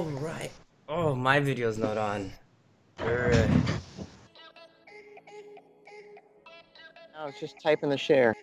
All right. Oh, my video's not on. I was just typing the share.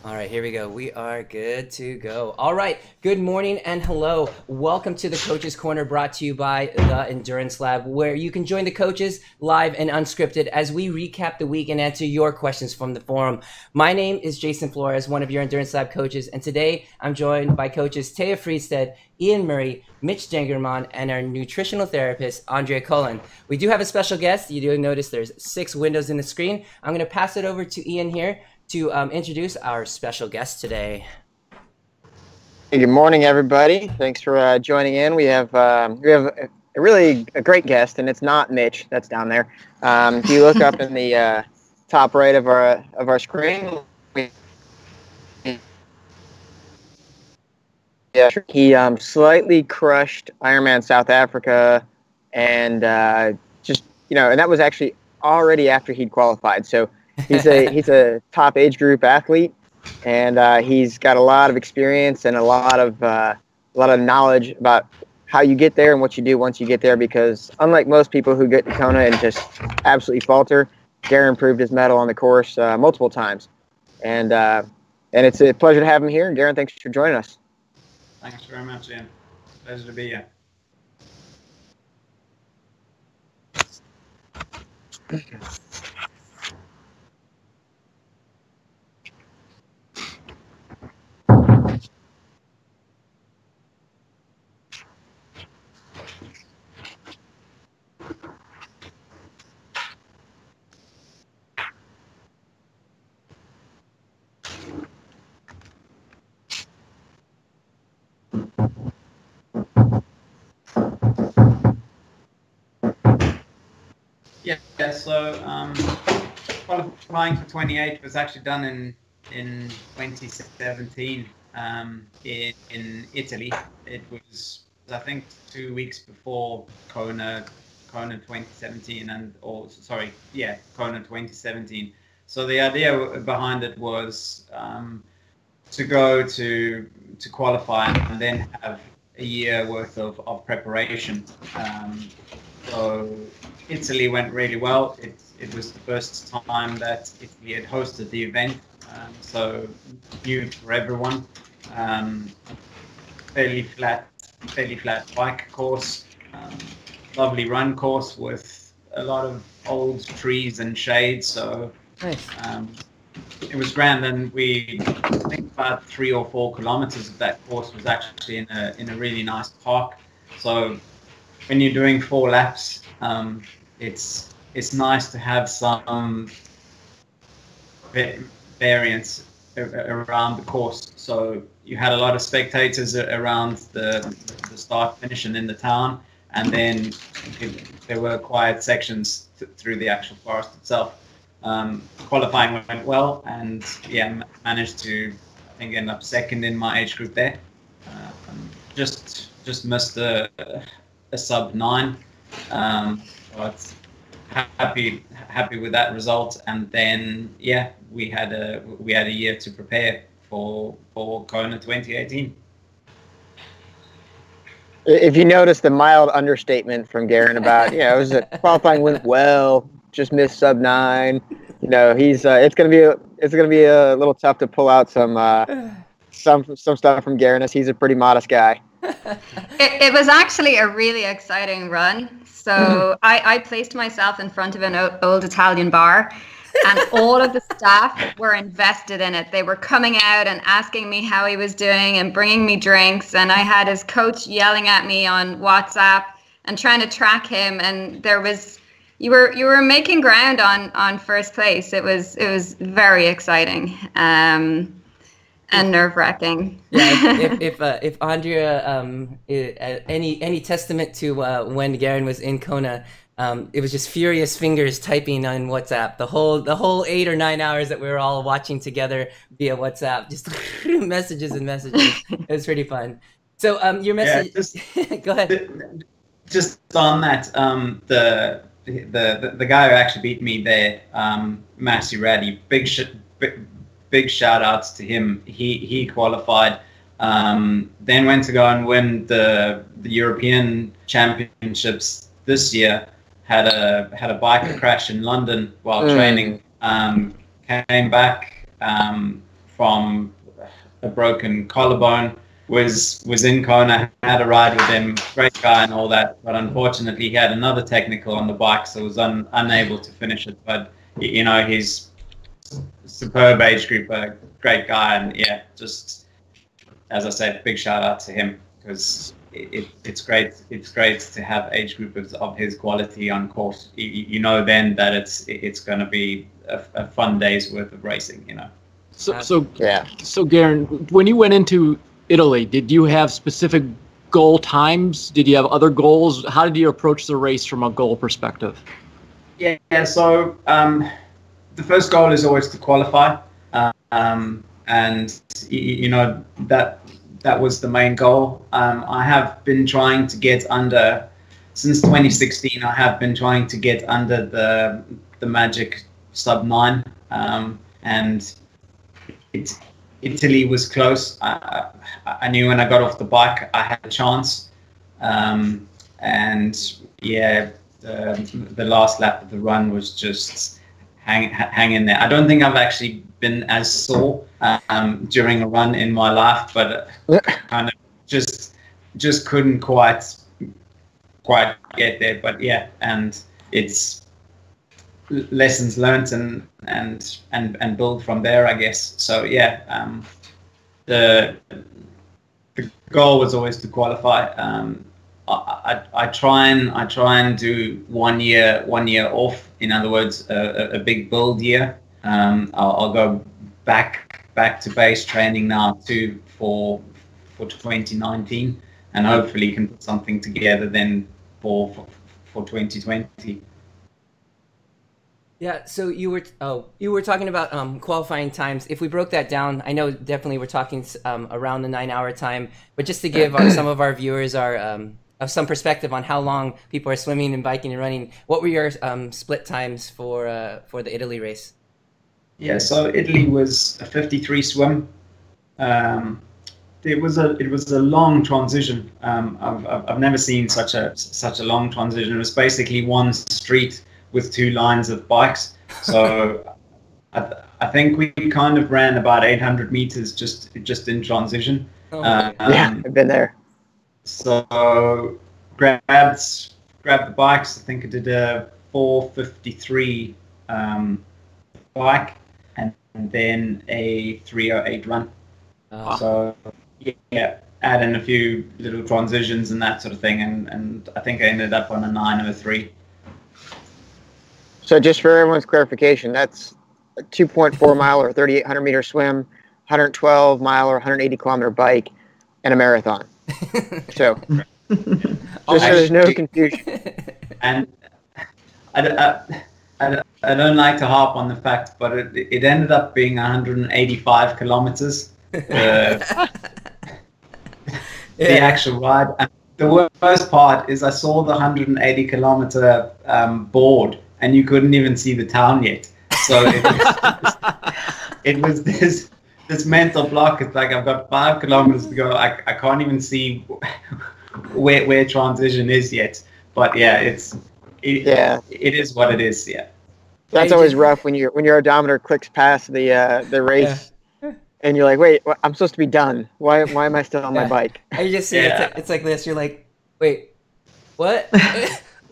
All right, here we go. We are good to go. All right, good morning and hello. Welcome to the Coaches Corner, brought to you by the Endurance Lab, where you can join the coaches live and unscripted as we recap the week and answer your questions from the forum. My name is Jason Flores, one of your Endurance Lab coaches, and today I'm joined by coaches Taya Friedstead, Ian Murray, Mitch Jangerman, and our nutritional therapist, Andrea Cullen. We do have a special guest. You do notice there's 6 windows in the screen. I'm going to pass it over to Ian here to introduce our special guest today. Hey, good morning, everybody. Thanks for joining in. We have a great guest, and it's not Mitch. That's down there. If you look up in the top right of our screen, he slightly crushed Ironman South Africa, and and that was actually already after he'd qualified. So he's a top age group athlete, and he's got a lot of experience and a lot of knowledge about how you get there and what you do once you get there. Because unlike most people who get to Kona and just absolutely falter, Garen proved his medal on the course multiple times, and it's a pleasure to have him here. Garen, thanks for joining us. Thanks very much, Ian. Pleasure to be here. Yeah, so qualifying for 28 was actually done in 2017 in Italy. It was, I think, 2 weeks before Kona 2017 Kona 2017. So the idea behind it was to go to qualify and then have a year worth of preparation. So Italy went really well. It was the first time that Italy had hosted the event, so new for everyone. Fairly flat bike course, lovely run course with a lot of old trees and shade. So nice. It was grand, and I think about 3 or 4 kilometers of that course was actually in a really nice park. So when you're doing 4 laps, it's nice to have some variance around the course. So you had a lot of spectators around the start, finish, and in the town, and then there were quiet sections through the actual forest itself. Qualifying went well, and managed to, I think, end up second in my age group there. Just missed a sub 9. But happy with that result, and then we had a year to prepare for Kona 2018. If you notice the mild understatement from Garen about, it was qualifying went well, just missed sub 9. He's it's gonna be a little tough to pull out some stuff from Garen, as he's a pretty modest guy. It was actually a really exciting run. So I placed myself in front of an old Italian bar, and all of the staff were invested in it. They were coming out and asking me how he was doing and bringing me drinks. And I had his coach yelling at me on WhatsApp and trying to track him. And you were making ground on first place. It was very exciting. And nerve-wracking. Yeah, if Andrea any testament to when Garen was in Kona, it was just furious fingers typing on WhatsApp the whole 8 or 9 hours that we were all watching together via WhatsApp, just messages and messages. It was pretty fun. So your message. Yeah, go ahead. just on that, the guy who actually beat me there, Massey Raddy, big shout outs to him. He qualified, then went to go and win the European Championships this year. Had a bike crash in London while training. Came back from a broken collarbone. Was in Kona, had a ride with him, great guy and all that, but unfortunately he had another technical on the bike, so was unable to finish it. But you know, he's superb age group, a great guy, and yeah, just as I said, big shout out to him, because it's great to have age groups of his quality on course. You know then that it's going to be a fun day's worth of racing, you know. So Garen, when you went into Italy, did you have specific goal times? Did you have other goals? How did you approach the race from a goal perspective? Yeah, so the first goal is always to qualify, and you know that was the main goal. I have been trying to get under, since 2016, I have been trying to get under the magic sub 9, and Italy was close. I knew when I got off the bike I had a chance, and yeah, the last lap of the run was just hang in there. I don't think I've actually been as sore during a run in my life, but kind of just couldn't quite get there. But yeah, and it's lessons learned and build from there, I guess. So yeah, the goal was always to qualify. I try and do 1 year off. In other words, a big build year. I'll go back to base training now too for 2019, and hopefully can put something together then for 2020. Yeah, so you were talking about qualifying times. If we broke that down, I know definitely we're talking around the 9-hour time, but just to give some of our viewers some perspective on how long people are swimming and biking and running, what were your split times for the Italy race? Yeah, so Italy was a 53 swim. It was a long transition. I've never seen such a long transition. It was basically one street with 2 lines of bikes. So I think we kind of ran about 800 meters just in transition. Yeah, I've been there. So grabbed the bikes. I think I did a 4:53 bike, and then a 3:08 run. So yeah, add in a few little transitions and that sort of thing, and I think I ended up on a 9:03. So just for everyone's clarification, that's a 2.4 mile or 3,800 meter swim, 112 mile or 180 kilometer bike, and a marathon. So just so there's no confusion. And I don't like to harp on the fact, but it ended up being 185 kilometers. The actual ride. And the worst part is I saw the 180 kilometer board, and you couldn't even see the town yet. So it was this mental block. It's like I've got 5 kilometers to go. I can't even see where transition is yet. But yeah, it is what it is. Yeah. That's always rough when your odometer clicks past the race, and you're like, wait, I'm supposed to be done. Why am I still on my bike? I just see it's like this. You're like, wait, what?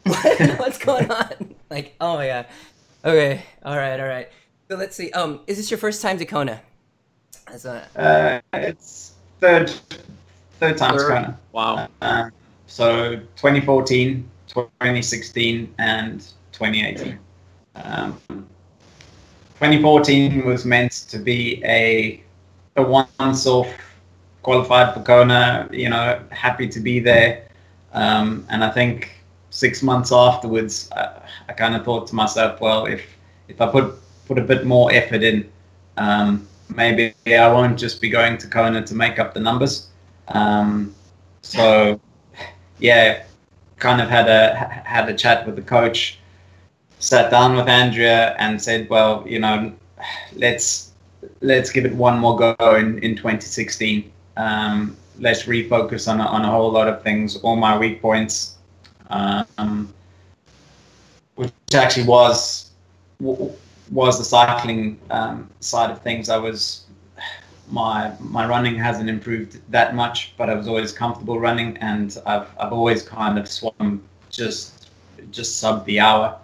What's going on? Like, oh my god. Okay, all right. So let's see. Is this your first time to Kona? It's third time to Kona. Wow. So 2014, 2016, and 2018. 2014 was meant to be a once-off, qualified for Kona, happy to be there. And I think 6 months afterwards, I kind of thought to myself, well, if I put a bit more effort in, maybe I won't just be going to Kona to make up the numbers. So yeah, kind of had a chat with the coach, sat down with Andrea and said, well, you know, let's give it one more go in 2016. Let's refocus on a whole lot of things, all my weak points, which actually was the cycling side of things. My running hasn't improved that much, but I was always comfortable running, and I've always kind of swum just sub the hour.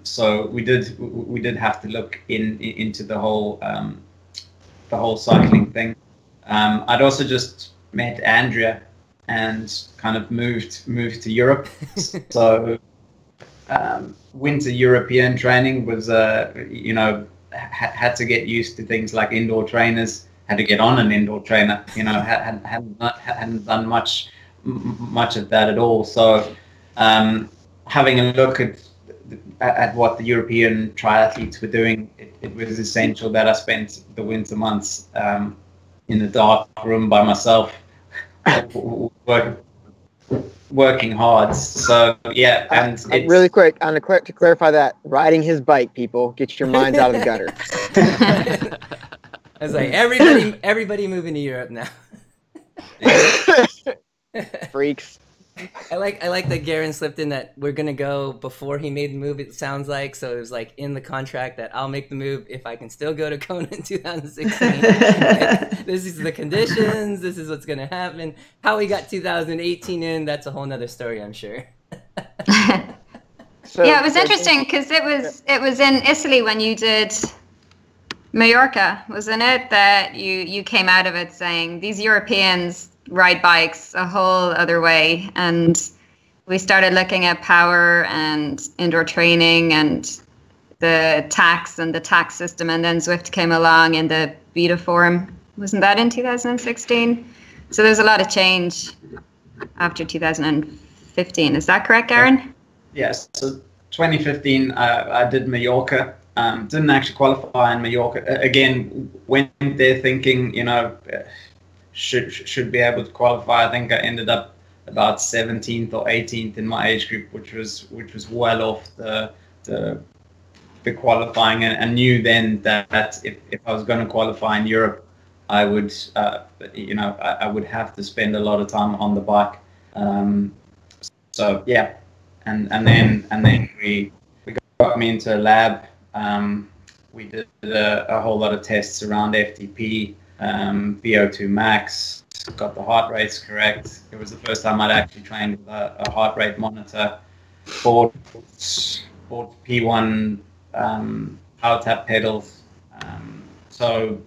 So we did have to look into the whole cycling thing. I'd also just met Andrea and kind of moved to Europe. So winter European training was, you know, had to get used to things like indoor trainers. Had to get on an indoor trainer. You know, hadn't done much of that at all. So having a look at what the European triathletes were doing, it was essential that I spent the winter months in the dark room by myself, working hard. So yeah, and it's really quick to clarify that, riding his bike, people, get your minds out of the gutter. I was like, everybody moving to Europe now. Freaks. I like that Garen slipped in that we're gonna go before he made the move. It sounds like, so it was like in the contract that I'll make the move if I can still go to Kona in 2016. This is the conditions. This is what's gonna happen. How we got 2018 in, that's a whole nother story, I'm sure. Yeah, it was interesting because it was in Italy when you did Mallorca, wasn't it? That you came out of it saying these Europeans ride bikes a whole other way, and we started looking at power and indoor training and the tax system, and then Zwift came along in the beta form. Wasn't that in 2016? So there's a lot of change after 2015. Is that correct, Aaron? Yes. So 2015, I did Mallorca. Didn't actually qualify in Mallorca. Again, went there thinking, you know, should be able to qualify. I think I ended up about 17th or 18th in my age group, which was well off the qualifying, and knew then that if I was going to qualify in Europe, I would you know, I would have to spend a lot of time on the bike. So yeah, and then we got me into a lab. We did a whole lot of tests around FTP, VO2 max, got the heart rates correct. It was the first time I'd actually trained with a heart rate monitor, bought P1 power tap pedals. So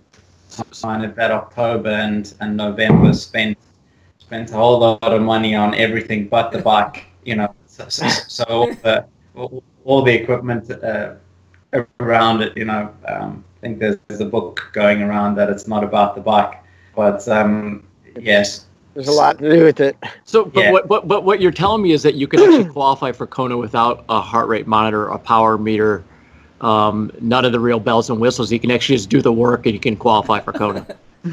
kind of that October and November spent a whole lot of money on everything but the bike, you know. So all the equipment around it, you know. I think there's a book going around that it's not about the bike, but yes, there's a lot to do with it. So, but yeah. what you're telling me is that you could actually qualify for Kona without a heart rate monitor, a power meter, none of the real bells and whistles. You can actually just do the work and you can qualify for Kona.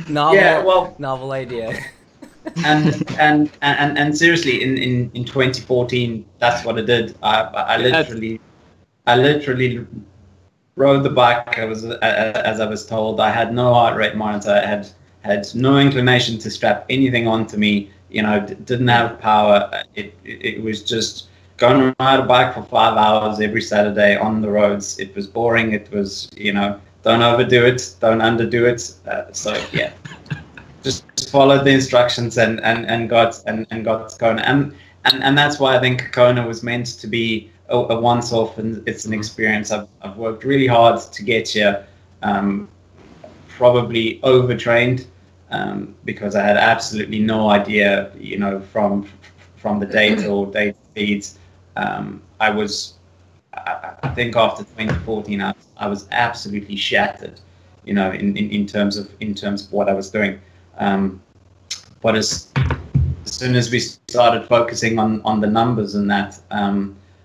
Novel idea. and seriously, in 2014, that's what I did. I literally rode the bike. I was as I was told. I had no heart rate monitor. I had no inclination to strap anything onto me. You know, didn't have power. It was just going to ride a bike for 5 hours every Saturday on the roads. It was boring. It was, you know, don't overdo it, don't underdo it. So yeah, just followed the instructions and got Kona. And that's why I think Kona was meant to be a once-off, and it's an experience. I've worked really hard to get here, probably overtrained, because I had absolutely no idea, you know, from the data or data feeds. I think after 2014, I was absolutely shattered, you know, in terms of what I was doing. But as soon as we started focusing on the numbers and that,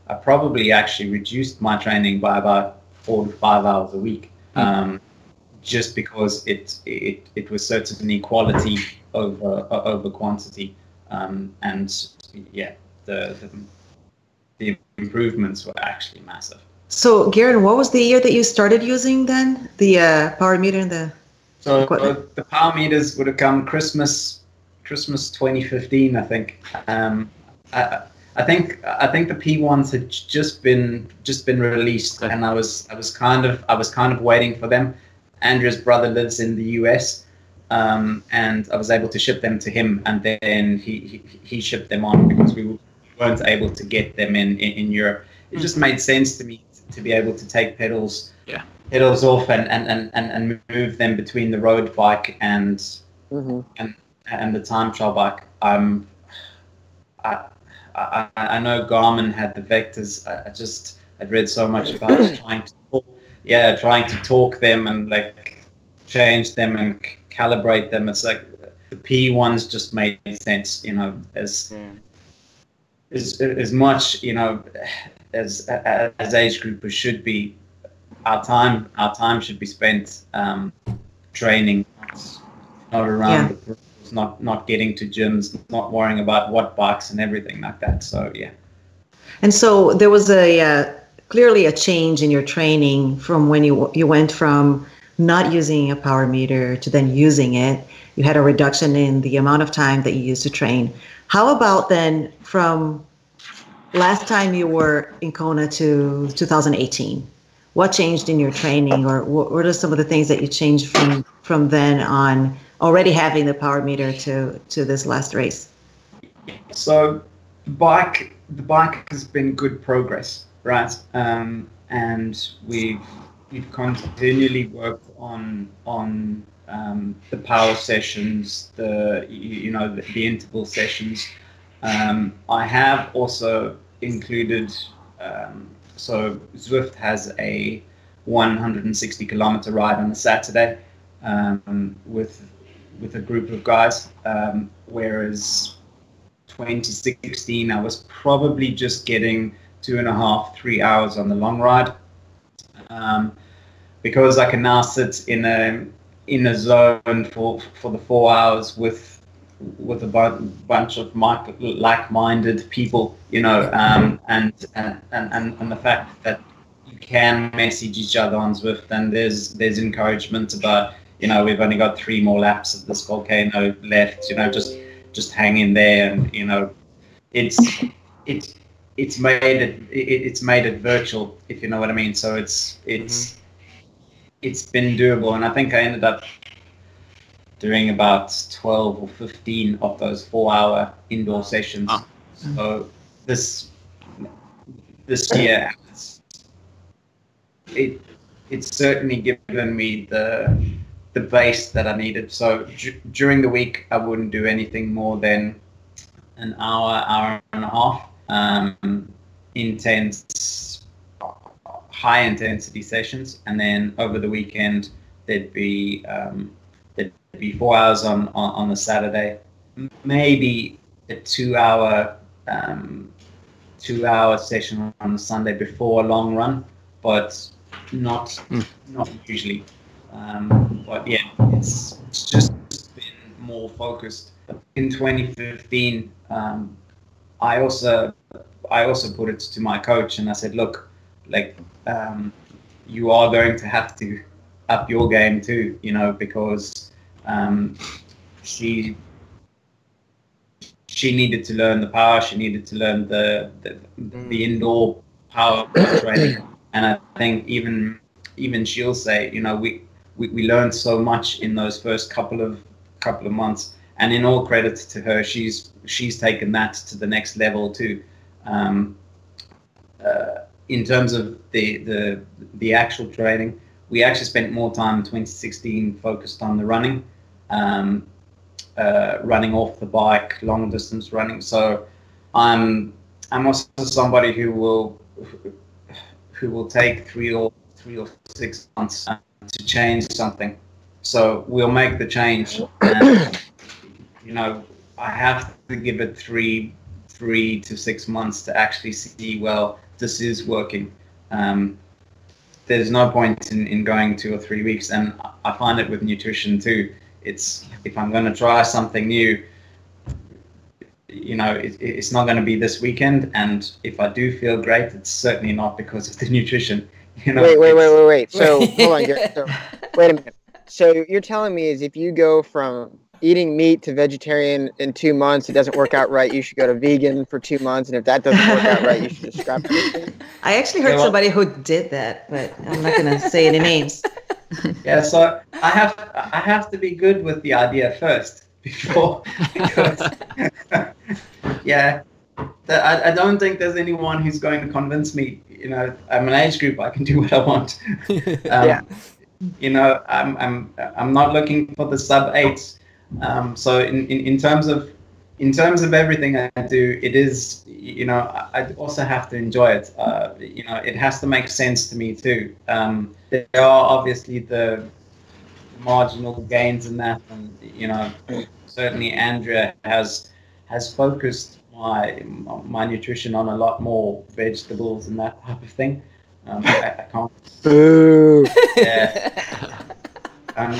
I probably actually reduced my training by about 4 to 5 hours a week, just because it was certainly quality over quantity, and yeah. the improvements were actually massive. So, Garen, what was the year that you started using then the power meter and the equipment? The power meters would have come Christmas 2015, I think. I think the P1s had just been released, and I was kind of waiting for them. Andrew's brother lives in the US, and I was able to ship them to him, and then he shipped them on because we weren't able to get them in Europe. It just made sense to me to be able to take pedals off and move them between the road bike and the time trial bike. I know Garmin had the vectors. I'd read so much about trying to torque them and like change them and calibrate them. It's like the P1s just made sense, you know, as much, you know, as age groupers should be. Our time should be spent training, not around the peripherals, not getting to gyms, not worrying about what bikes and everything like that. So yeah. And so there was clearly a change in your training from when you went from not using a power meter to then using it. You had a reduction in the amount of time that you used to train. How about then from last time you were in Kona to 2018? What changed in your training, or what are some of the things that you changed from then on, already having the power meter to this last race? So the bike has been good progress, right? And we've continually worked on the power sessions, the interval sessions. I have also included. So Zwift has a 160 kilometer ride on a Saturday with a group of guys, whereas 2016 I was probably just getting 2.5-3 hours on the long ride, because I can now sit in a zone for the 4 hours with a bunch of like-minded people, you know, and the fact that you can message each other on Zwift, and there's encouragement about, you know, we've only got 3 more laps of this volcano left, you know, just hang in there, and you know, it's made it virtual, if you know what I mean. So it's been doable, and I think I ended up doing about 12 or 15 of those 4-hour indoor sessions. So this year, it's certainly given me the base that I needed. So during the week, I wouldn't do anything more than an hour and a half, intense, high intensity sessions, and then over the weekend there'd be 4 hours on a Saturday, maybe a 2-hour session on a Sunday before a long run, but not usually. But yeah, it's just been more focused. In 2015, I also put it to my coach, and I said, look, like, you are going to have to up your game too, you know, because she needed to learn the power. She needed to learn the indoor power training, and I think even she'll say, you know, we learned so much in those first couple of months, and in all credit to her, she's taken that to the next level too. In terms of the actual training, we actually spent more time in 2016 focused on the running. Running off the bike, long distance running. So I'm also somebody who will take 3 or 6 months to change something. So we'll make the change, and you know, I have to give it 3 to 6 months to actually see, well, this is working. There's no point in going 2 or 3 weeks, and I find it with nutrition too. It's, if I'm going to try something new, it's not going to be this weekend. And if I do feel great, it's certainly not because of the nutrition. Wait. So hold on, Garrett. So, wait a minute. So you're telling me is if you go from eating meat to vegetarian in 2 months, it doesn't work out right, you should go to vegan for 2 months, and if that doesn't work out right, you should just scrap everything? I actually heard somebody who did that, but I'm not going to say any names. Yeah, so I have to be good with the idea first before, because I don't think there's anyone who's going to convince me. I'm an age group, I can do what I want. I'm not looking for the sub 8s. So in terms of everything I do, it is, I also have to enjoy it. It has to make sense to me too. There are obviously the marginal gains in that, and certainly Andrea has focused my nutrition on a lot more vegetables and that type of thing. I can't. Boo. Yeah. I'm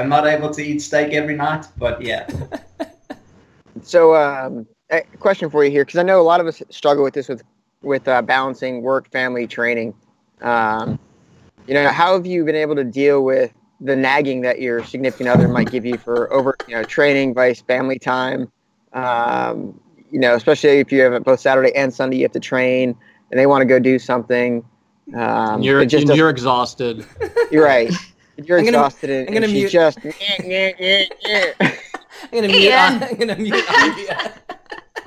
not able to eat steak every night, but yeah. So, a question for you here, because I know a lot of us struggle with this with balancing work, family, training. How have you been able to deal with the nagging that your significant other might give you for over, training vice family time? Especially if you have both Saturday and Sunday, you have to train, and they want to go do something. You're exhausted. You're right. You're exhausted, I'm gonna mute. Just. I'm gonna mute. I'm gonna mute.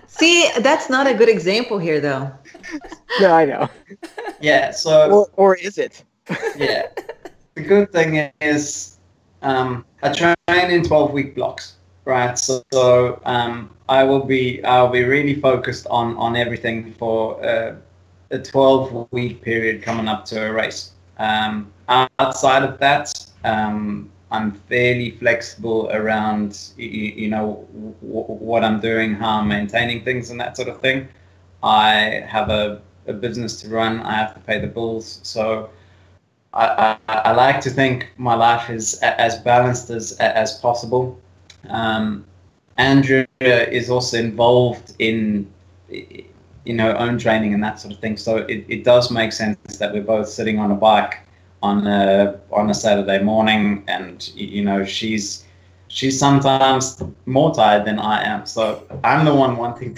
See, that's not a good example here, though. No, I know. Yeah. So. Or is it? Yeah. The good thing is, I train in 12-week blocks, right? So I will be really focused on everything for a 12-week period coming up to a race. Outside of that, I'm fairly flexible around, what I'm doing, how I'm maintaining things and that sort of thing. I have a business to run. I have to pay the bills. So I like to think my life is as balanced as possible. Andrea is also involved in, own training and that sort of thing. So it does make sense that we're both sitting on a bike on a Saturday morning, and she's sometimes more tired than I am. So I'm the one wanting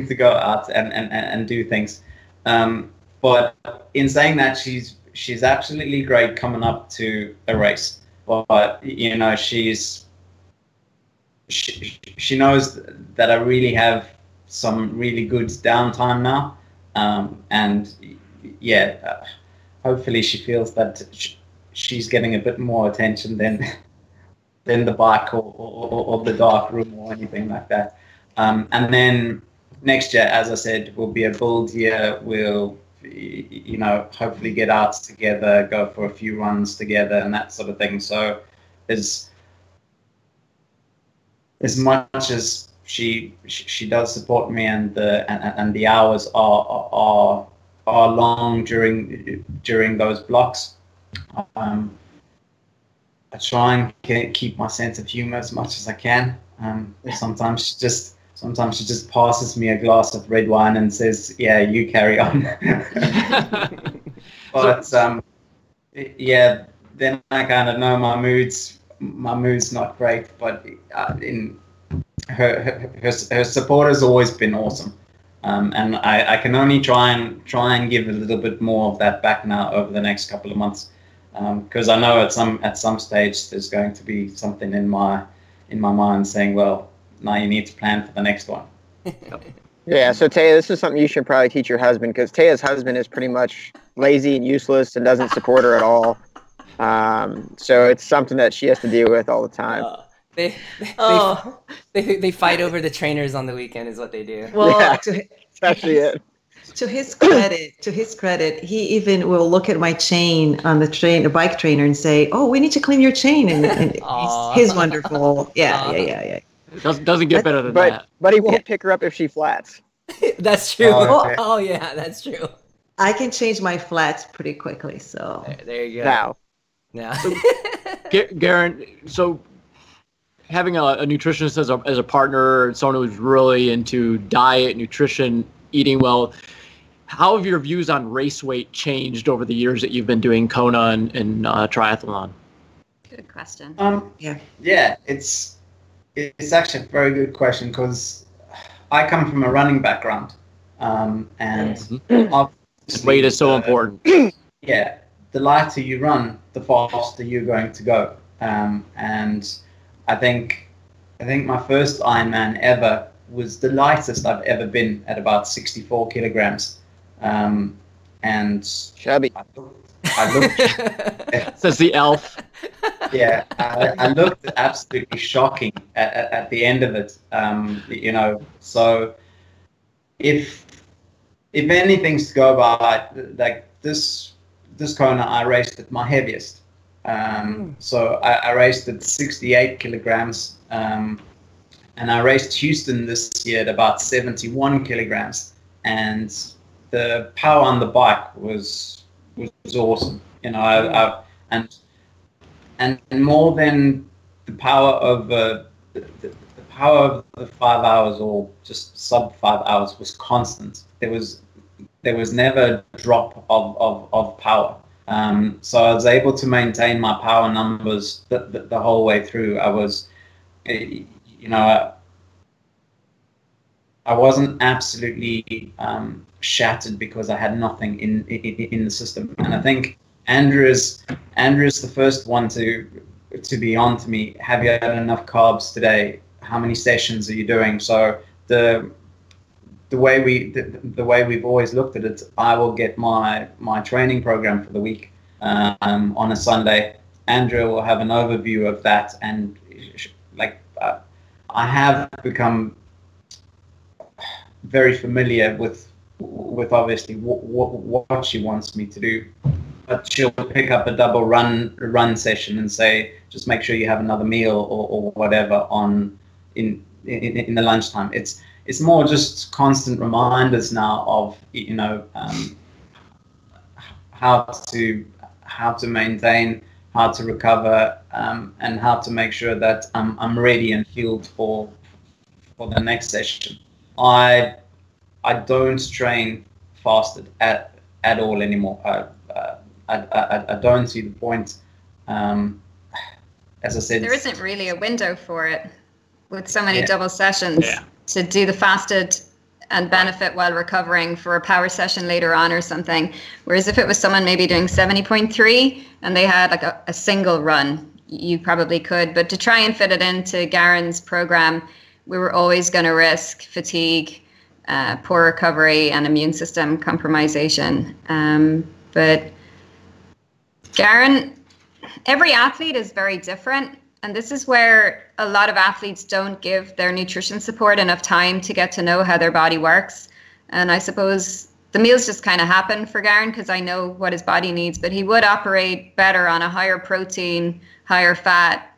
to go out and do things. But in saying that, she's absolutely great coming up to a race. But she knows that I really have some really good downtime now, and hopefully she feels that she's getting a bit more attention than the bike or the dark room or anything like that. And then next year, as I said, will be a build year. We'll hopefully get out together, go for a few runs together and that sort of thing. So as much as she does support me, and the hours are long during those blocks, I try and keep my sense of humor as much as I can. Sometimes she just passes me a glass of red wine and says, "Yeah, you carry on." But then I kind of know my mood's not great, but in her support has always been awesome. And I can only try and give a little bit more of that back now over the next couple of months, because I know at some stage there's going to be something in my mind saying, well, now you need to plan for the next one. Yeah, so Taya, this is something you should probably teach your husband, because Taya's husband is pretty much lazy and useless and doesn't support her at all. So it's something that she has to deal with all the time. They fight over the trainers on the weekend is what they do. Well, yeah, that's actually it. To his credit, he even will look at my chain on the bike trainer and say, "Oh, we need to clean your chain," and he's wonderful. Yeah. Doesn't get better than that. But he won't pick her up if she flats. That's true. Okay. Oh yeah, that's true. I can change my flats pretty quickly, so there you go. Now. So, Garen, so having a nutritionist as a partner, someone who's really into diet, nutrition, eating well, how have your views on race weight changed over the years that you've been doing Kona and triathlon? Good question. Yeah, it's actually a very good question because I come from a running background, and weight is so important. Yeah, the lighter you run, the faster you're going to go. And I think my first Ironman ever was the lightest I've ever been at about 64 kilograms. And chubby. I looked says the elf. Yeah, I looked absolutely shocking at the end of it. So if anything's to go by, like this Kona, I raced at my heaviest. So I raced at 68 kilograms, and I raced Houston this year at about 71 kilograms, and the power on the bike was awesome. And more than the power of the power of the 5 hours or just sub 5 hours was constant. There was never a drop of power. So I was able to maintain my power numbers the whole way through. I was, I wasn't absolutely shattered because I had nothing in the system. And I think Andrew's the first one to be on to me. Have you had enough carbs today? How many sessions are you doing? So the way we've always looked at it, I will get my training program for the week on a Sunday. Andrew will have an overview of that, and I have become very familiar with obviously what she wants me to do. But she'll pick up a double run session and say, just make sure you have another meal or whatever in the lunchtime. It's more just constant reminders now of how to maintain, how to recover, and how to make sure that I'm ready and healed for the next session. I don't train fasted at all anymore. I don't see the point. As I said, there isn't really a window for it with so many double sessions to do the fasted and benefit while recovering for a power session later on or something. Whereas if it was someone maybe doing 70.3 and they had like a single run, you probably could. But to try and fit it into Garen's program, we were always going to risk fatigue, poor recovery, and immune system compromisation. But Garen, every athlete is very different. And this is where a lot of athletes don't give their nutrition support enough time to get to know how their body works. And I suppose the meals just kind of happen for Garen because I know what his body needs, but he would operate better on a higher protein, higher fat,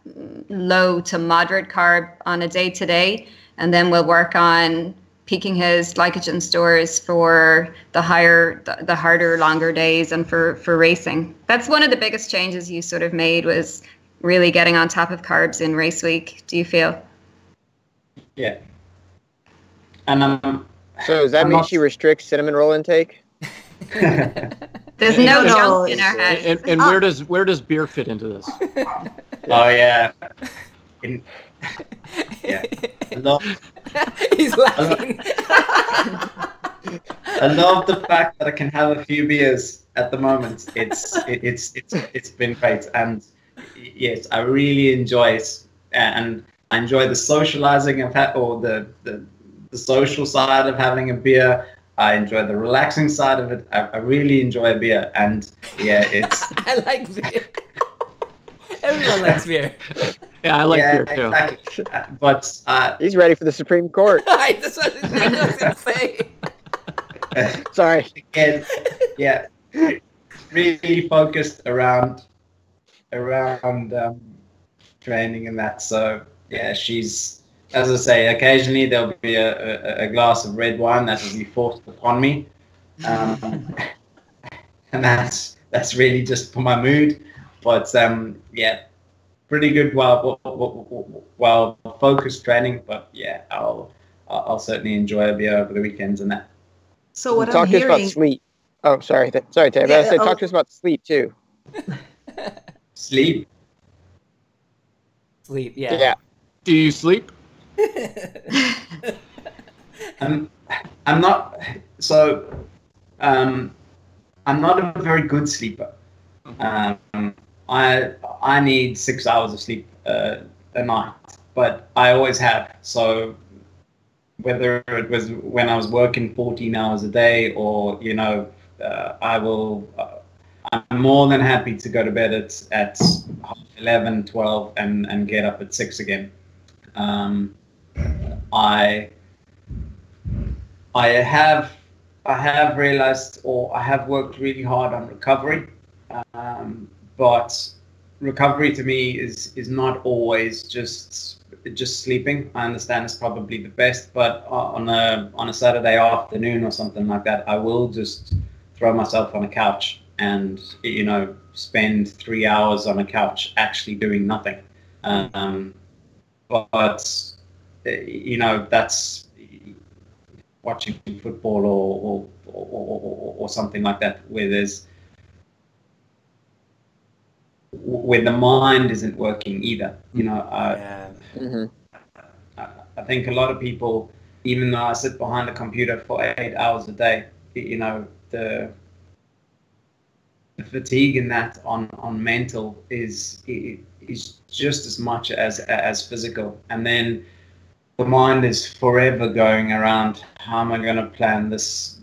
low to moderate carb on a day-to-day. And then we'll work on peaking his glycogen stores for the harder, longer days and for racing. That's one of the biggest changes you sort of made, was really getting on top of carbs in race week. Do you feel? Yeah. And so does that mean she restricts cinnamon roll intake? There's no junk in our heads. And where does beer fit into this? Oh yeah. Yeah. He's laughing. I love the fact that I can have a few beers at the moment. It's been great, and yes, I really enjoy it, and I enjoy the socializing of the social side of having a beer. I enjoy the relaxing side of it. I really enjoy a beer, and yeah, it's. I like beer. Everyone likes beer. Yeah, I like beer too. Exactly. But he's ready for the Supreme Court. That's what I was going to say. Sorry. Again, yeah, really focused around training and that. So yeah, she's, as I say, occasionally there'll be a glass of red wine that will be forced upon me, and that's really just for my mood. But yeah, pretty good while focused training. But yeah, I'll certainly enjoy a beer over the weekends and that. So what I'm Talk to us about hearing, sleep. Oh, sorry, sorry, Tab. Yeah, I said oh. talk to us about sleep too. Sleep. Sleep, yeah. Yeah. Do you sleep? I'm not. So I'm not a very good sleeper. I need 6 hours of sleep a night, but I always have. So whether it was when I was working 14 hours a day, or I'm more than happy to go to bed at 11, 12, and get up at 6 again. I have realized, or I have worked really hard on recovery, but recovery to me is not always just sleeping. I understand it's probably the best, but on a Saturday afternoon or something like that, I will just throw myself on a couch and spend 3 hours on a couch actually doing nothing. But that's watching football or something like that, where the mind isn't working either. I think a lot of people, even though I sit behind a computer for 8 hours a day, the fatigue in that on mental is just as much as physical. And then the mind is forever going around, how am I going to plan this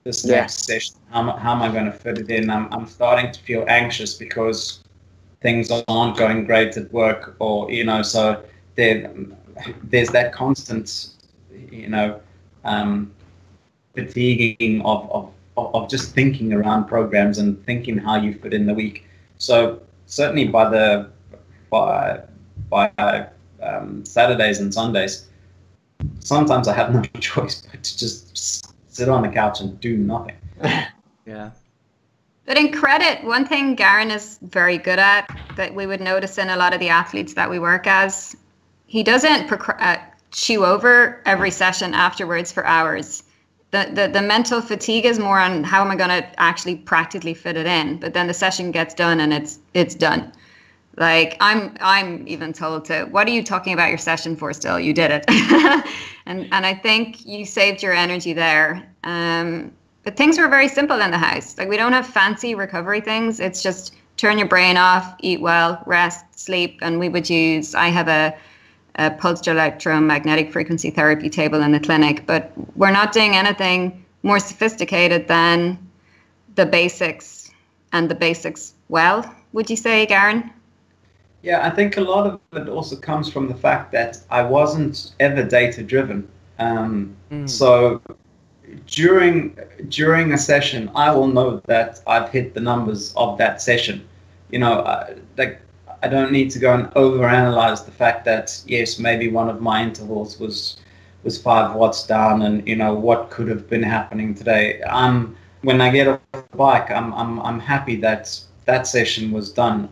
next session? How am I going to fit it in? I'm starting to feel anxious because things aren't going great at work, or so there's that constant fatiguing of just thinking around programs and thinking how you fit in the week. So certainly by Saturdays and Sundays, sometimes I have no choice but to just sit on the couch and do nothing. Yeah. But in credit, one thing Garen is very good at that we would notice in a lot of the athletes that we work as, he doesn't chew over every session afterwards for hours. The mental fatigue is more on how am I going to actually practically fit it in, but then the session gets done and it's done. Like I'm even told to, what are you talking about your session for still? You did it. and I think you saved your energy there. But things were very simple in the house. Like we don't have fancy recovery things. It's just turn your brain off, eat well, rest, sleep. And I have a pulsed electromagnetic frequency therapy table in the clinic, but we're not doing anything more sophisticated than the basics, and the basics well, would you say, Garen? Yeah, I think a lot of it also comes from the fact that I wasn't ever data driven. So during a session, I will know that I've hit the numbers of that session. I don't need to go and overanalyze the fact that yes, maybe one of my intervals was 5 watts down, and what could have been happening today. When I get off the bike, I'm happy that session was done.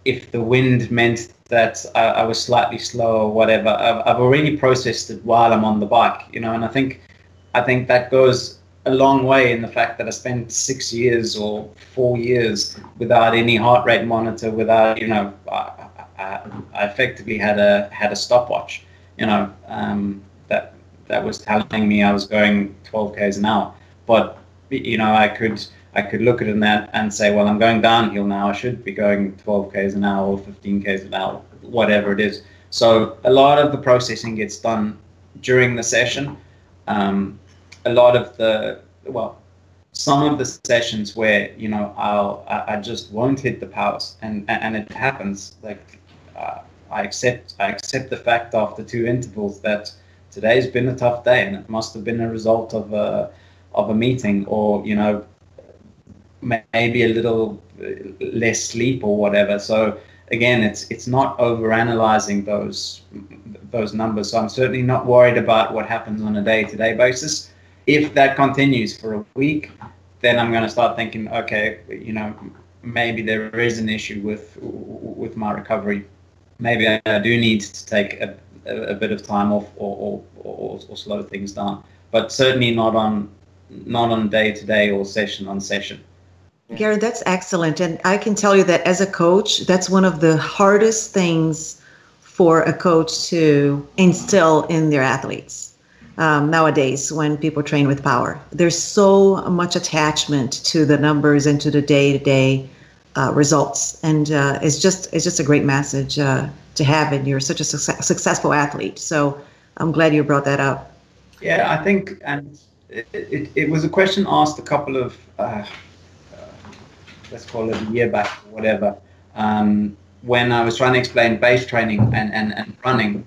If the wind meant that I was slightly slow or whatever, I've already processed it while I'm on the bike. And I think that goes a long way in the fact that I spent 6 years or 4 years without any heart rate monitor, without I effectively had a stopwatch, that was telling me I was going 12 k's an hour. But I could look at that and say, well, I'm going downhill now. I should be going 12 k's an hour or 15 k's an hour, whatever it is. So a lot of the processing gets done during the session. A lot of some of the sessions where I just won't hit the powers, and it happens. Like I accept the fact after 2 intervals that today's been a tough day, and it must have been a result of a meeting, or maybe a little less sleep or whatever. So again, it's not overanalyzing those numbers. So I'm certainly not worried about what happens on a day-to-day basis. If that continues for a week, then I'm going to start thinking, okay, maybe there is an issue with my recovery. Maybe I do need to take a bit of time off or slow things down, but certainly not on day to day or session on session. Gary, that's excellent. And I can tell you that as a coach, that's one of the hardest things for a coach to instill in their athletes nowadays when people train with power. There's so much attachment to the numbers and to the day-to-day results. And it's just a great message to have, and you're such a successful athlete. So I'm glad you brought that up. Yeah, I think, and it was a question asked a couple of let's call it a year back or whatever, when I was trying to explain base training and running,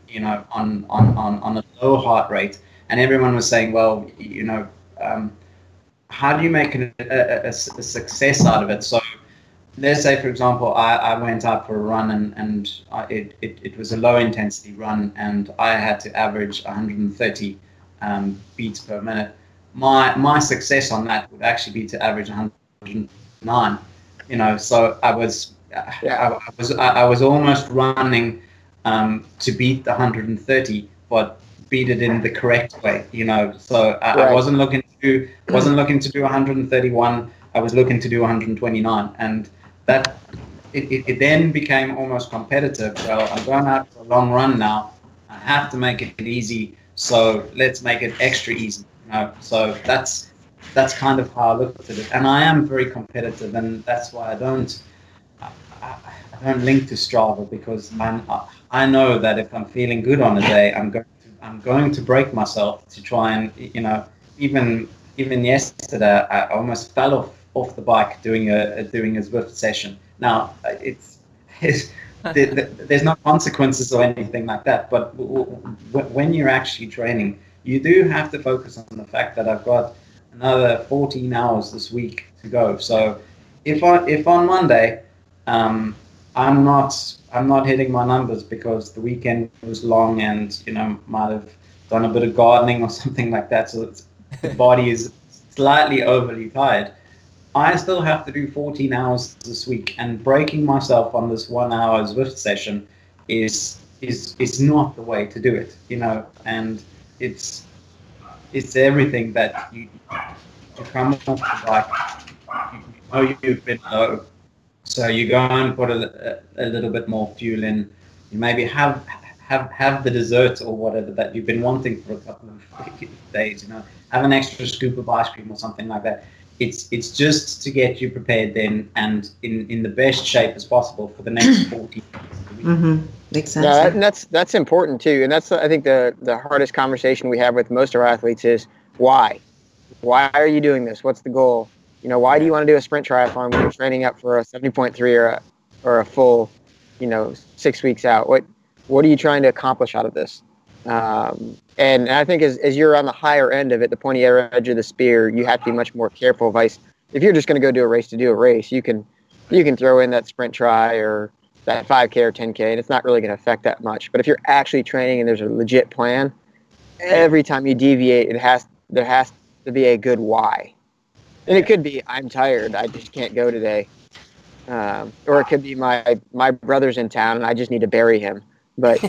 on a low heart rate, and everyone was saying, well, how do you make a success out of it? So let's say, for example, I went out for a run and it was a low intensity run, and I had to average 130 beats per minute. My success on that would actually be to average 109. So I was almost running to beat the 130, but beat it in the correct way. So I wasn't looking to do 131. I was looking to do 129, and that it then became almost competitive. Well, I'm going out for a long run now. I have to make it easy, so let's make it extra easy. So that's kind of how I looked at it, and I am very competitive, and that's why I don't link to Strava, because I know that if I'm feeling good on a day, I'm going to break myself to try and even yesterday I almost fell off the bike doing a Zwift session. Now there's no consequences or anything like that, but when you're actually training, you do have to focus on the fact that I've got another 14 hours this week to go. So if on Monday I'm not hitting my numbers because the weekend was long and might have done a bit of gardening or something like that, so the body is slightly overly tired, I still have to do 14 hours this week, and breaking myself on this 1 hour Zwift session is not the way to do it, and it's everything that you come off the bike, you've been low, so you go and put a little bit more fuel in. You maybe have the dessert or whatever that you've been wanting for a couple of days. Have an extra scoop of ice cream or something like that. It's just to get you prepared then and in the best shape as possible for the next 14 weeks. Mm-hmm. Makes sense. Yeah, and that's important too, and that's, I think, the hardest conversation we have with most of our athletes is why. Why are you doing this? What's the goal? Why do you want to do a sprint triathlon when you're training up for a 70.3 or a full, 6 weeks out? What are you trying to accomplish out of this? And I think as you're on the higher end of it, the pointy edge of the spear, you have to be much more careful. If you're just going to go do a race, you can throw in that sprint tri or that 5K or 10K, and it's not really going to affect that much. But if you're actually training and there's a legit plan, every time you deviate, there has to be a good why. And it could be, I'm tired, I just can't go today. Or it could be my brother's in town and I just need to bury him. But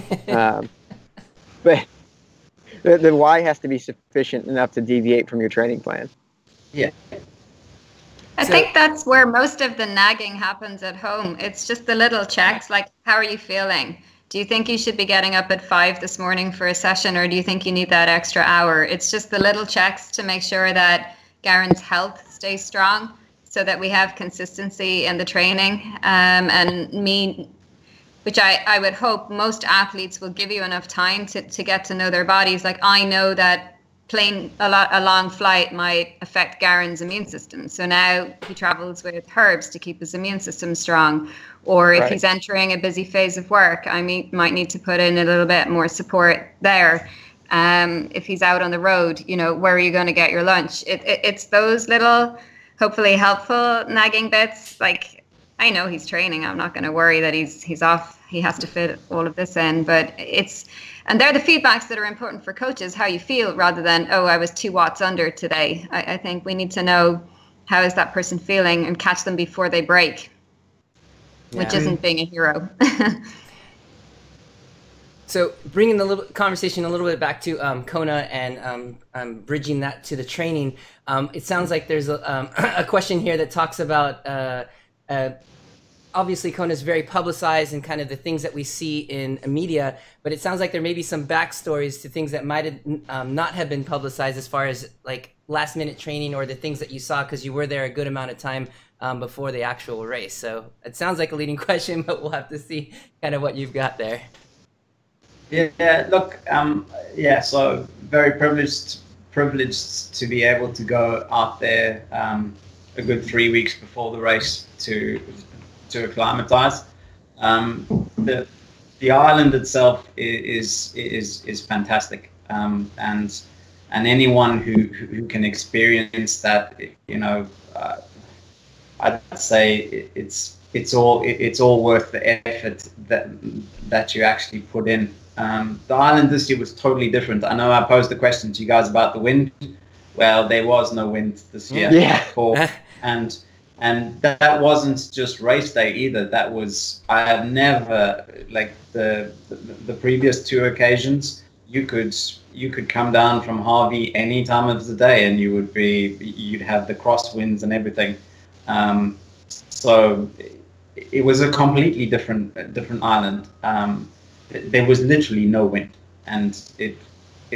the why has to be sufficient enough to deviate from your training plan. Yeah. I think that's where most of the nagging happens at home. It's just the little checks, like, how are you feeling? Do you think you should be getting up at 5 this morning for a session, or do you think you need that extra hour? It's just the little checks to make sure that Garen's health stays strong, so that we have consistency in the training. Which I would hope most athletes will give you enough time to get to know their bodies. Like, I know that playing a long flight might affect Garen's immune system. So now he travels with herbs to keep his immune system strong. Or if he's entering a busy phase of work, might need to put in a little bit more support there. If he's out on the road, where are you going to get your lunch? It's those little, hopefully helpful nagging bits. Like, I know he's training. I'm not going to worry that he's off. He has to fit all of this in, but and they're the feedbacks that are important for coaches, how you feel, rather than, I was 2 watts under today. I think we need to know, how is that person feeling, and catch them before they break. which isn't being a hero. So bringing the little conversation a little bit back to Kona and bridging that to the training, it sounds like there's a question here that talks about obviously Kona is very publicized and kind of the things that we see in media, but it sounds like there may be some backstories to things that might not have been publicized as far as like last minute training or the things that you saw because you were there a good amount of time before the actual race. So it sounds like a leading question, but we'll have to see kind of what you've got there. Yeah, look, so very privileged to be able to go out there a good 3 weeks before the race to acclimatize. The island itself is fantastic, and anyone who can experience that, I'd say it's all worth the effort that you actually put in. The island this year was totally different. I know I posed the question to you guys about the wind. Well, there was no wind this year. Yeah. And that wasn't just race day either. That was, I have never, like the previous two occasions, you could come down from Harvey any time of the day and you'd have the crosswinds and everything. So it was a completely different island. There was literally no wind, and it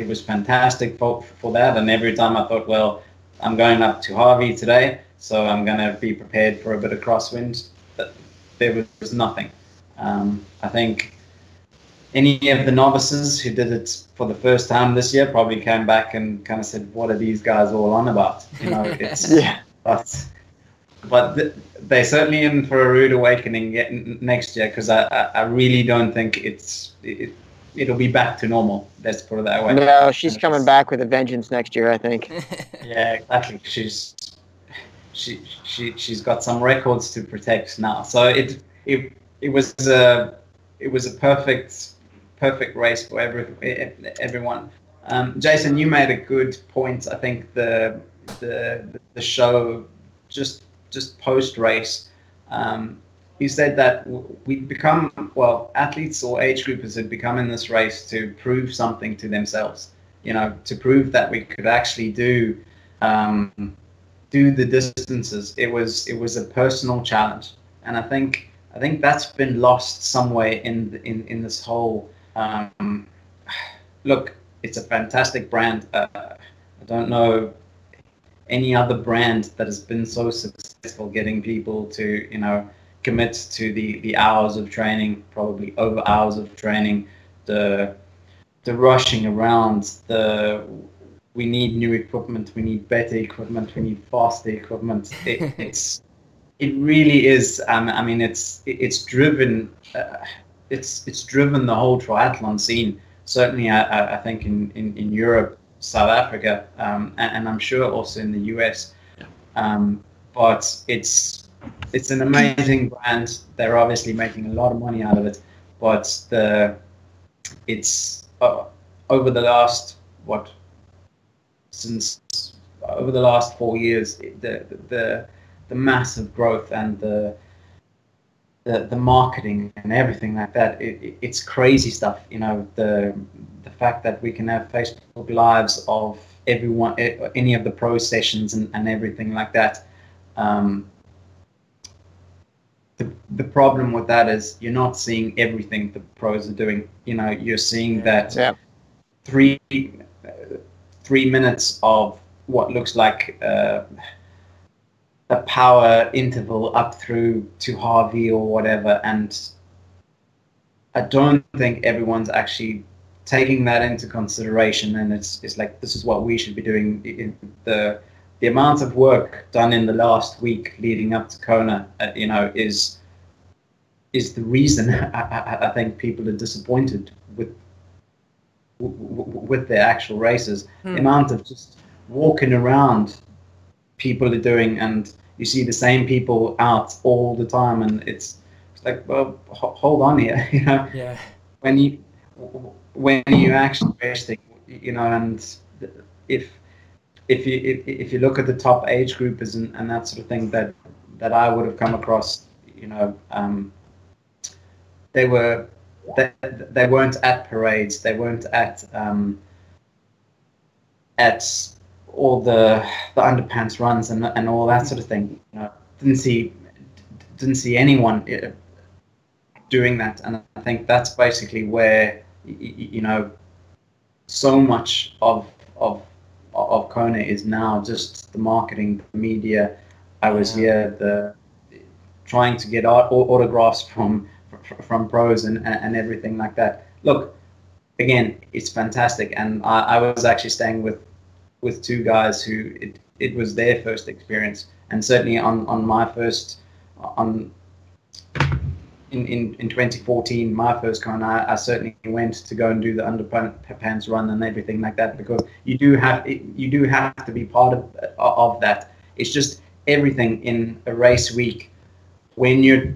was fantastic for that. And every time I thought, well, I'm going up to Harvey today, so I'm going to be prepared for a bit of crosswind. But there was nothing. I think any of the novices who did it for the first time this year probably came back and kind of said, what are these guys all on about? It's but they're certainly in for a rude awakening next year, because I really don't think it'll be back to normal. Let's put it that way. No, she's coming back with a vengeance next year, I think. Yeah, exactly. She's got some records to protect now. So it was a perfect race for everyone. Jason, you made a good point. I think the show just post race, he said that we'd become, athletes or age groupers had become in this race to prove something to themselves, to prove that we could actually do the distances. It was a personal challenge, and I think that's been lost somewhere in this whole. Look, it's a fantastic brand. I don't know any other brand that has been so successful getting people to commit to the hours of training, probably over hours of training, the rushing around, we need new equipment, we need better equipment, we need faster equipment. It really is. I mean, it's driven the whole triathlon scene. Certainly, I think in Europe, South Africa, and I'm sure also in the US. But it's an amazing brand. They're obviously making a lot of money out of it. But it's over the last over the last 4 years, the massive growth and the marketing and everything like that, it's crazy stuff. The fact that we can have Facebook Lives of everyone, any of the pro sessions and everything like that. The problem with that is you're not seeing everything the pros are doing. You're seeing that 3 minutes of what looks like a power interval up through to Harvey or whatever, and I don't think everyone's actually taking that into consideration. And it's like, this is what we should be doing. The amount of work done in the last week leading up to Kona, is the reason I think people are disappointed with their actual races. The amount of just walking around people are doing, and you see the same people out all the time, and it's like, well, hold on here, Yeah. When you actually resting, and if you look at the top age groupers and that sort of thing that I would have come across, they weren't at parades. They weren't at all the underpants runs and all that sort of thing. You know, didn't see anyone doing that, and I think that's basically where you know so much of Kona is now just the marketing, the media. I was here trying to get autographs from pros and everything like that. Look, again, it's fantastic, and I was actually staying with two guys who it was their first experience, and certainly on my first in 2014, my first Kona, I certainly went to go and do the underpants run and everything like that, because you do have to be part of that. It's just everything in a race week when you're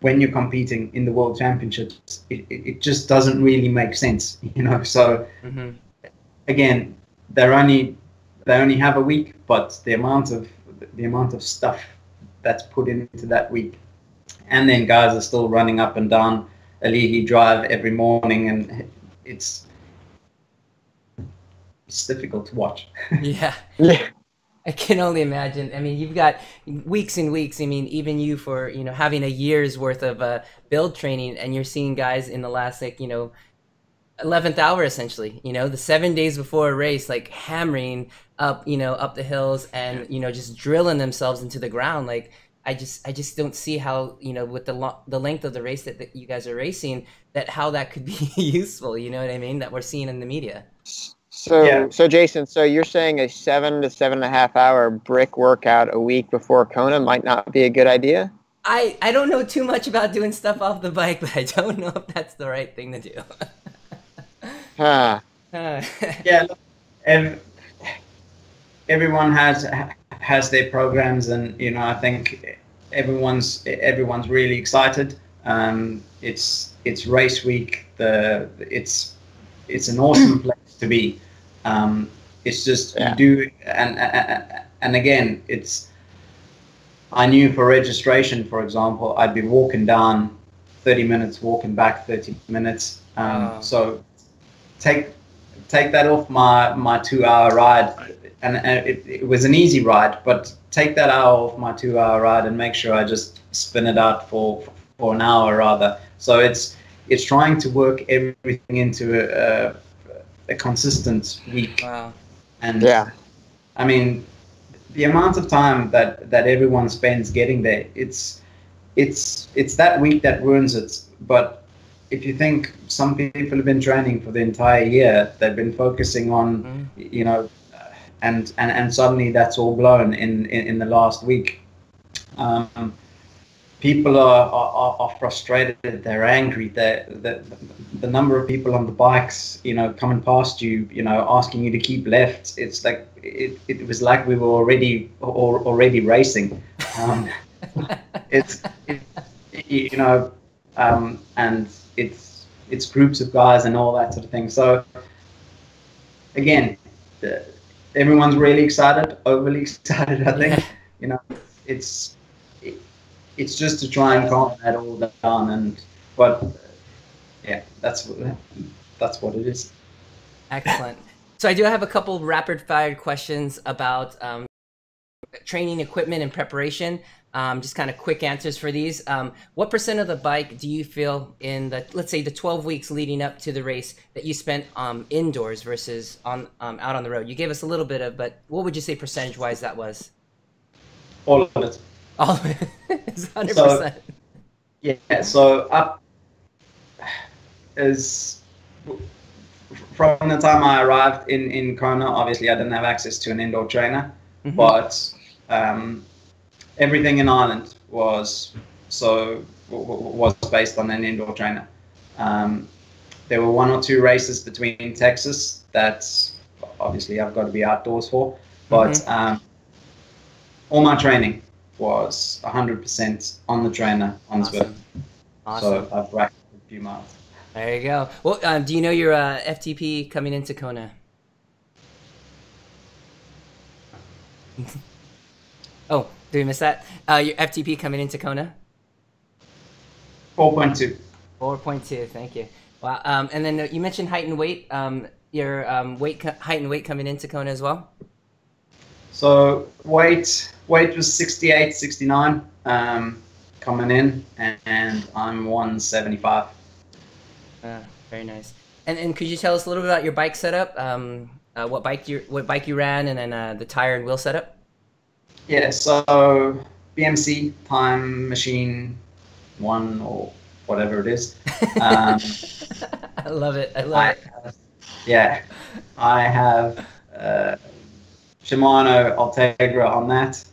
competing in the World Championships, it just doesn't really make sense, you know. So again, they only have a week, but the amount of stuff that's put into that week, and then guys are still running up and down Alihi Drive every morning, and it's difficult to watch. Yeah. I can only imagine. I mean, you've got weeks and weeks. I mean, even you for, you know, having a year's worth of build training, and you're seeing guys in the last, like, you know, 11th hour, essentially, you know, the 7 days before a race, like hammering up, you know, up the hills and, you know, just drilling themselves into the ground. Like, I just don't see how, you know, with the length of the race that you guys are racing, that how that could be useful, you know what I mean, that we're seeing in the media. So Jason, so you're saying a 7 to 7.5 hour brick workout a week before Kona might not be a good idea? I don't know too much about doing stuff off the bike, but I don't know if that's the right thing to do. Yeah, and everyone has their programs, and you know, I think everyone's really excited. It's race week. It's an awesome place to be. It's just you do, and again, it's. I knew for registration, for example, I'd be walking down 30 minutes, walking back 30 minutes. So take that off my 2 hour ride, and it was an easy ride, but take that hour off my 2 hour ride and make sure I just spin it out for an hour rather. So it's trying to work everything into a consistent week. Wow. And I mean, the amount of time that everyone spends getting there, it's that week that ruins it. But if you think, some people have been training for the entire year, they've been focusing on, you know, and suddenly that's all blown in the last week. People are frustrated. They're angry. The number of people on the bikes, you know, coming past you, you know, asking you to keep left. It's like it was like we were already racing. You know, and it's groups of guys and all that sort of thing. So again, everyone's really excited, overly excited. I think you know, it's just to try and calm that all down, but that's what it is. Excellent. So I do have a couple rapid fire questions about training equipment and preparation. Just kind of quick answers for these. What % of the bike do you feel in let's say the 12 weeks leading up to the race that you spent indoors versus out on the road? You gave us a little bit of, but what would you say percentage-wise that was? All of it. All of it. It's 100%. So, yeah. So up is from the time I arrived in Kona. Obviously, I didn't have access to an indoor trainer, but everything in Ireland was based on an indoor trainer. There were 1 or 2 races between Texas that obviously I've got to be outdoors for, but all my training was 100% on the trainer on Zwift. Awesome. So I've racked a few miles. There you go. Well, do you know your FTP coming into Kona? Oh, did we miss that? Your FTP coming into Kona? 4.2. 4.2. Thank you. Wow. And then you mentioned height and weight. Your height and weight coming into Kona as well. So weight was 68, 69 coming in, and I'm 175. Very nice. And could you tell us a little bit about your bike setup? What bike you ran, and then the tire and wheel setup? Yeah, so BMC Time Machine 1 or whatever it is. I love it. I love it. Yeah, I have Shimano Ultegra on that,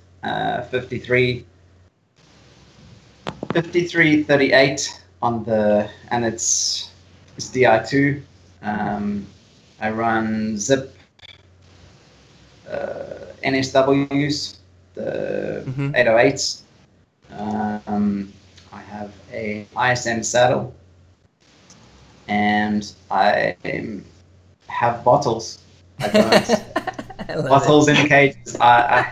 5338 on the, and it's Di2. I run Zip NSWs, the 808s. I have a ISM saddle, and I have bottles. I don't bottles in cages. I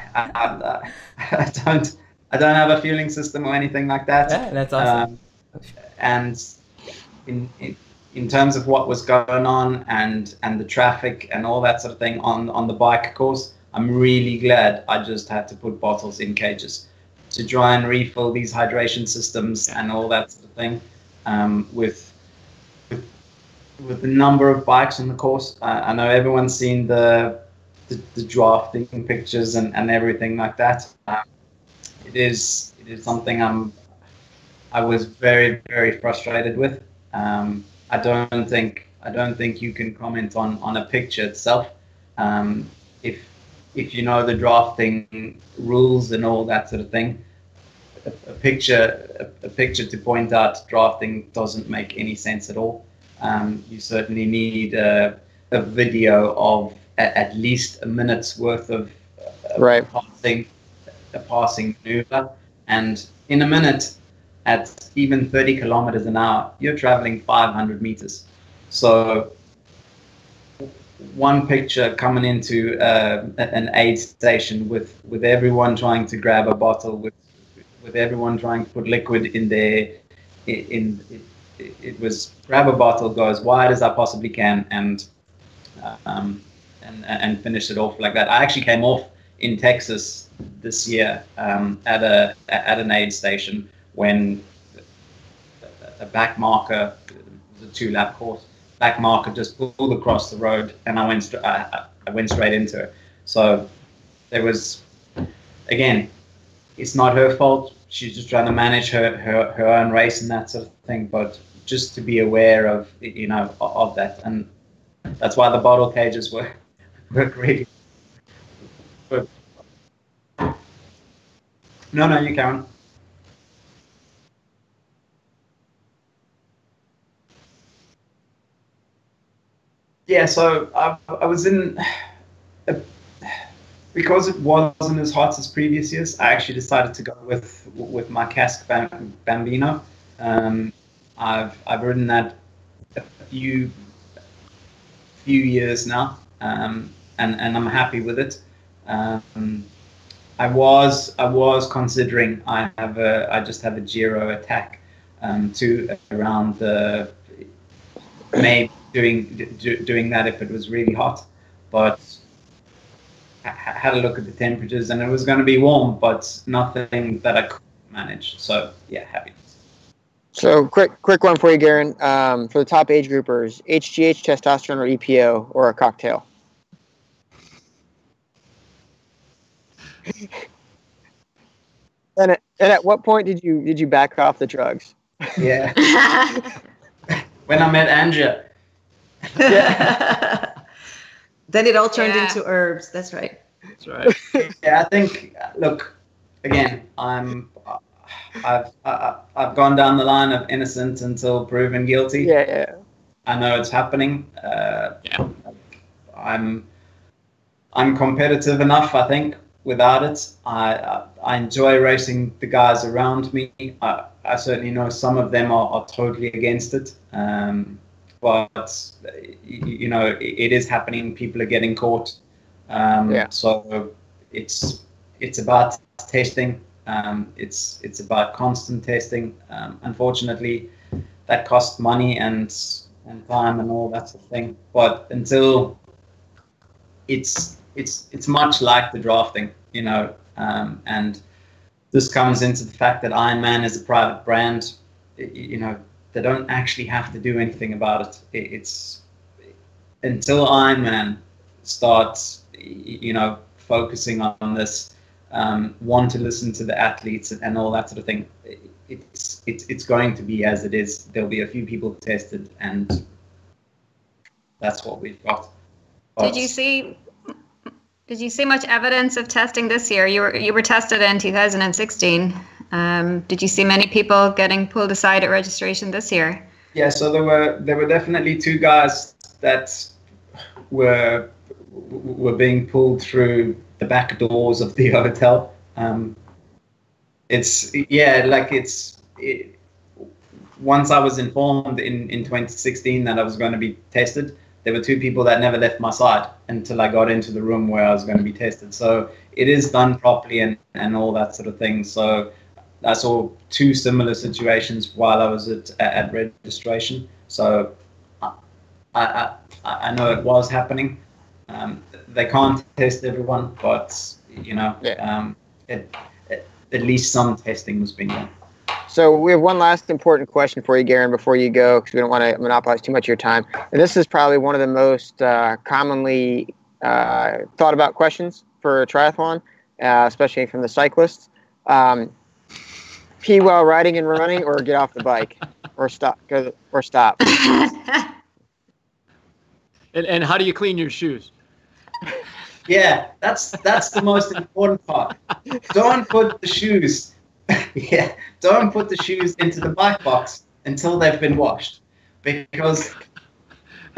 don't have a fueling system or anything like that. Yeah, that's awesome. And in terms of what was going on and the traffic and all that sort of thing on the bike course, I'm really glad I just had to put bottles in cages to try and refill these hydration systems and all that sort of thing. With the number of bikes on the course, I know everyone's seen the drafting pictures and everything like that. It is something I was very, very frustrated with. I don't think you can comment on a picture itself. If you know the drafting rules and all that sort of thing, a picture to point out drafting doesn't make any sense at all. You certainly need a video of at least a minute's worth of passing maneuver, and in a minute, at even 30 kilometers an hour, you're traveling 500 meters. So one picture coming into an aid station with everyone trying to grab a bottle, with everyone trying to put liquid in there. It was grab a bottle, go as wide as I possibly can, and finish it off like that. I actually came off in Texas this year at an aid station when a back marker, it was a 2-lap course, back marker just pulled across the road, and I went straight into it. So there was, again, it's not her fault. She's just trying to manage her own race and that sort of thing. But just to be aware of of that, and that's why the bottle cages work really. But no, you can't. Yeah, so I was in, because it wasn't as hot as previous years, I actually decided to go with my Casque Bambino. I've ridden that a few years now, and I'm happy with it. I was considering, I just have a Giro Attack to around the maybe doing that if it was really hot, but I had a look at the temperatures and it was going to be warm, but nothing that I could manage. So yeah, happy. So quick one for you, Garen. For the top age groupers, HGH, testosterone, or EPO, or a cocktail? And at what point did you back off the drugs? Yeah. When I met Anja. Yeah. Then it all turned into herbs. That's right. That's right. Yeah, I think. Look, again, I've gone down the line of innocent until proven guilty. Yeah. I know it's happening. I'm competitive enough, I think. Without it, I enjoy racing the guys around me. I certainly know some of them are totally against it. But it is happening. People are getting caught. So it's about testing. It's about constant testing. Unfortunately, that costs money and time and all that sort of thing. But until it's much like the drafting, you know, and this comes into the fact that Ironman is a private brand. You know, they don't actually have to do anything about it. It's until Ironman starts, you know, focusing on this, want to listen to the athletes and all that sort of thing. It's going to be as it is. There'll be a few people tested, and that's what we've got. But Did you see much evidence of testing this year? You were tested in 2016. Did you see many people getting pulled aside at registration this year? Yeah, so there were definitely two guys that were being pulled through the back doors of the hotel. Once I was informed in 2016 that I was going to be tested, there were two people that never left my side until I got into the room where I was going to be tested. So it is done properly and all that sort of thing. So I saw two similar situations while I was at registration. So I know it was happening. They can't test everyone, but you know, at least some testing was being done. So we have one last important question for you, Garen, before you go, because we don't want to monopolize too much of your time. And this is probably one of the most commonly thought about questions for a triathlon, especially from the cyclists. Pee while riding and running, or get off the bike, or stop. And how do you clean your shoes? Yeah, that's the most important part. Don't put the shoes. Yeah, don't put the shoes into the bike box until they've been washed, because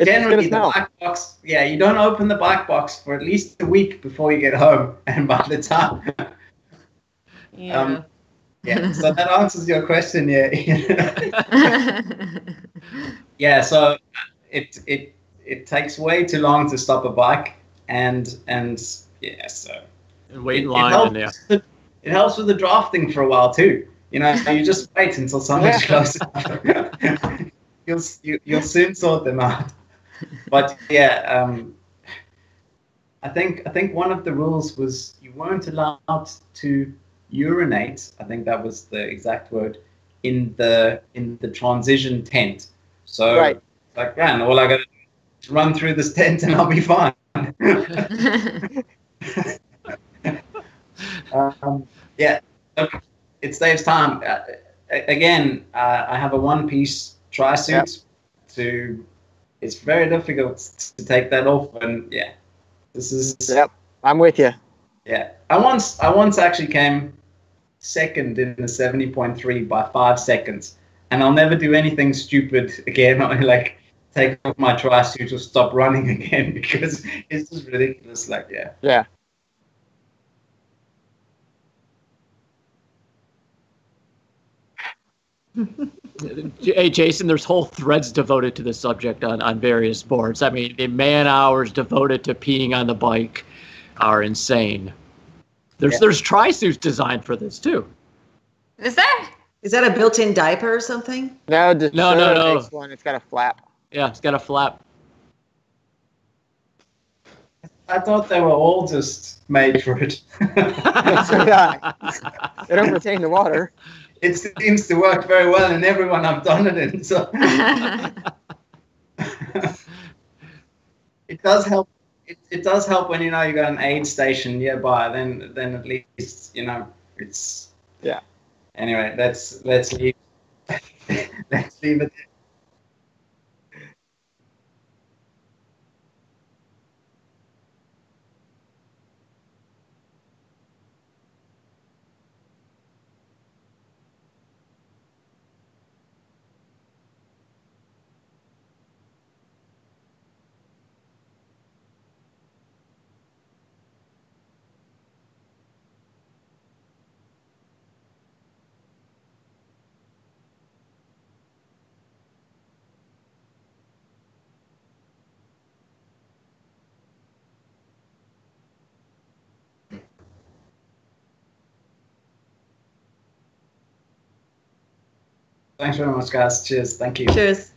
generally the bike box, you don't open the bike box for at least a week before you get home, and by the time, so that answers your question. Yeah, so it takes way too long to stop a bike, and wait in line. It helps with the drafting for a while too. You know, you just wait until someone's close enough. You'll soon sort them out. But I think one of the rules was you weren't allowed to urinate. I think that was the exact word in the transition tent. So like, man, all I got to do is run through this tent and I'll be fine. It saves time. Again, I have a one-piece tri-suit. It's very difficult to take that off, and this is. Yep, I'm with you. Yeah, I once actually came second in the 70.3 by 5 seconds, and I'll never do anything stupid again, like take off my tri-suit or stop running again, because it's just ridiculous. Like, yeah. Hey, Jason, there's whole threads devoted to this subject on various boards. I mean, the man hours devoted to peeing on the bike are insane. There's tri-suits designed for this too. Is there? Is that a built-in diaper or something? No. One. It's got a flap. Yeah, it's got a flap. I thought they were all just made for it. So, they don't retain the water. It seems to work very well in everyone I've done it in. So it does help. It does help when you know you got an aid station nearby. Then at least you know it's. Yeah. Anyway, let's leave. Let's leave it. Thanks very much, guys. Cheers. Thank you. Cheers.